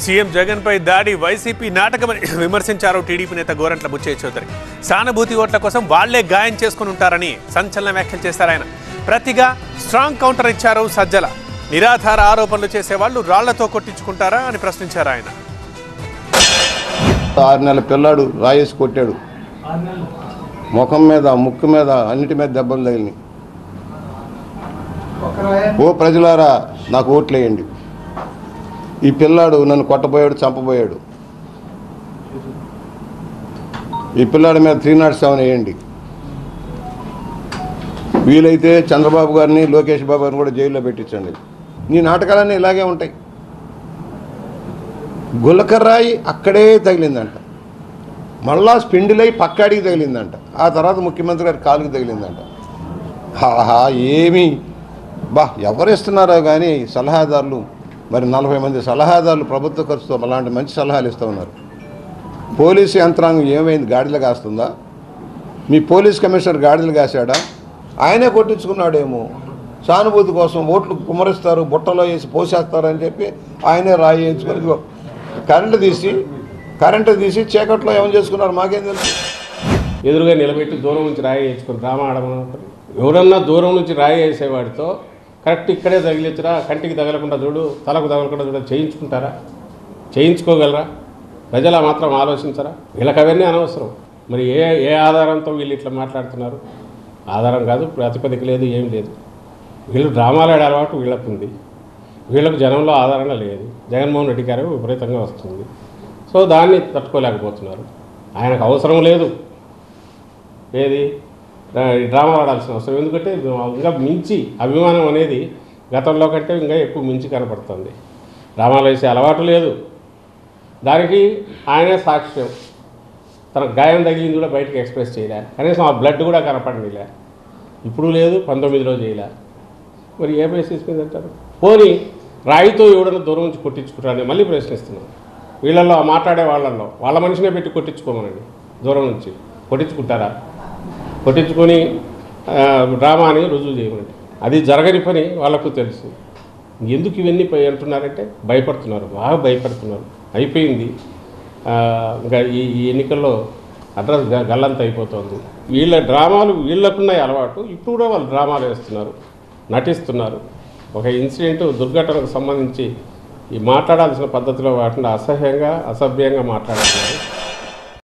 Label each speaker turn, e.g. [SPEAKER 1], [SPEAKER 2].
[SPEAKER 1] CM Jagan పై దాడి YCP నాటకమని విమర్శించారు TDP నేత గోరంట్ల బుచ్చయ్య చౌదరి. సానుభూతి ఓట్ల కోసం వాళ్లే గాయం చేసుకుని ఉంటారని సంచలన వ్యాఖ్యలు చేశారు ఆయన. ప్రతిగా స్ట్రాంగ్ కౌంటర్ ఇచ్చారు సజ్జల. నిరాధార ఆరోపణలు చేసేవాళ్లు రాళ్లతో కొట్టించుకుంటారా అని ప్రశ్నించారు ఆయన.
[SPEAKER 2] 6 నెలల పిల్లాడు రాయేసి కొట్టాడు, ముఖం మీద ముక్కు మీద అన్నిటి మీద దెబ్బలు తగిలినాయి. ఓ ప్రజలారా నాకు ఓట్లేయండి. ఈ పిల్లాడు నన్ను కొట్టబోయాడు, చంపబోయాడు. ఈ పిల్లాడి మీద 307 వేయండి. వీలైతే చంద్రబాబు గారిని, లోకేష్ బాబు గారిని కూడా జైల్లో పెట్టించండి. నీ నాటకాలన్నీ ఇలాగే ఉంటాయి. గులకర్రాయి అక్కడే తగిలిందంట, మళ్ళా స్పిండిలై పక్కాడికి తగిలిందంట, ఆ తర్వాత ముఖ్యమంత్రి గారి కాలుకి తగిలిందంట. ఆహా, ఏమి ఎవరిస్తున్నారో కానీ సలహాదారులు, మరి 40 మంది సలహాదారులు ప్రభుత్వ ఖర్చుతో అలాంటి మంచి సలహాలు ఇస్తూ ఉన్నారు. పోలీసు యంత్రాంగం ఏమైంది? గాడిదలు కాస్తుందా? మీ పోలీస్ కమిషనర్ గాడిదలు కాశాడా? ఆయనే కొట్టించుకున్నాడేమో. సానుభూతి కోసం ఓట్లు కుమ్మరిస్తారు, బుట్టలో వేసి పోసేస్తారని చెప్పి ఆయనే రాయి వేయించుకొని కరెంటు తీసి చీకట్లో ఏమని చేసుకున్నారు మాకేం తెలుసు.
[SPEAKER 3] ఎదురుగా నిలబెట్టి దూరం నుంచి రాయి వేయించుకొని డ్రామా ఆడమని. ఎవరన్నా దూరం నుంచి రాయి వేసేవాడితో కరెక్ట్ ఇక్కడే తగిలించరా, కంటికి తగలకుండా చూడు, తలకు తగలకుండా చూడ చేయించుకుంటారా? చేయించుకోగలరా? ప్రజలు మాత్రం ఆలోచించరా? వీళ్ళకి అవన్నీ అనవసరం. మరి ఏ ఆధారంతో వీళ్ళు ఇట్లా మాట్లాడుతున్నారు? ఆధారం కాదు, ప్రాతిపదిక లేదు, ఏం లేదు. వీళ్ళు డ్రామాలు ఆడే అలవాటు వీళ్ళకు ఉంది. వీళ్ళకు జనంలో ఆధారణ లేదు. జగన్మోహన్ రెడ్డి గారు విపరీతంగా వస్తుంది. సో దాన్ని తట్టుకోలేకపోతున్నారు. ఆయనకు అవసరం లేదు ఏది డ్రామా ఆడాల్సిన అవసరం. ఎందుకంటే ఇంకా మించి అభిమానం అనేది గతంలో కంటే ఇంకా ఎక్కువ మించి కనపడుతుంది. డ్రామాలు వేసే అలవాటు లేదు. దానికి ఆయనే సాక్ష్యం. తన గాయం తగిలింది కూడా బయటకు ఎక్స్ప్రెస్ చేయలే, కనీసం ఆ బ్లడ్ కూడా కనపడనిలే. ఇప్పుడు లేదు, 19లో చేయలే. మరి ఏ బేసిస్ మీద అంటారు? పోనీ రాయితో ఎవడన్నా దూరం నుంచి కొట్టించుకుంటారని మళ్ళీ ప్రశ్నిస్తున్నాను. వీళ్ళల్లో మాట్లాడే వాళ్ళ మనిషినే పెట్టి కొట్టించుకోమనండి. దూరం నుంచి కొట్టించుకుంటారా? కొట్టించుకొని డ్రామాని రుజువు చేయమనండి. అది జరగని పని వాళ్ళకు తెలుసు. ఎందుకు ఇవన్నీ అంటున్నారంటే భయపడుతున్నారు, బాగా భయపడుతున్నారు. అయిపోయింది ఇంకా ఈ ఎన్నికల్లో అడ్రస్ గల్లంత అయిపోతుంది. వీళ్ళ డ్రామాలు వీళ్ళకున్నాయి అలవాటు. ఇప్పుడు కూడా వాళ్ళు డ్రామాలు వేస్తున్నారు, నటిస్తున్నారు. ఒక ఇన్సిడెంట్ దుర్ఘటనకు సంబంధించి ఈ మాట్లాడాల్సిన పద్ధతిలో వాటిని అసహ్యంగా, అసభ్యంగా మాట్లాడుతున్నారు.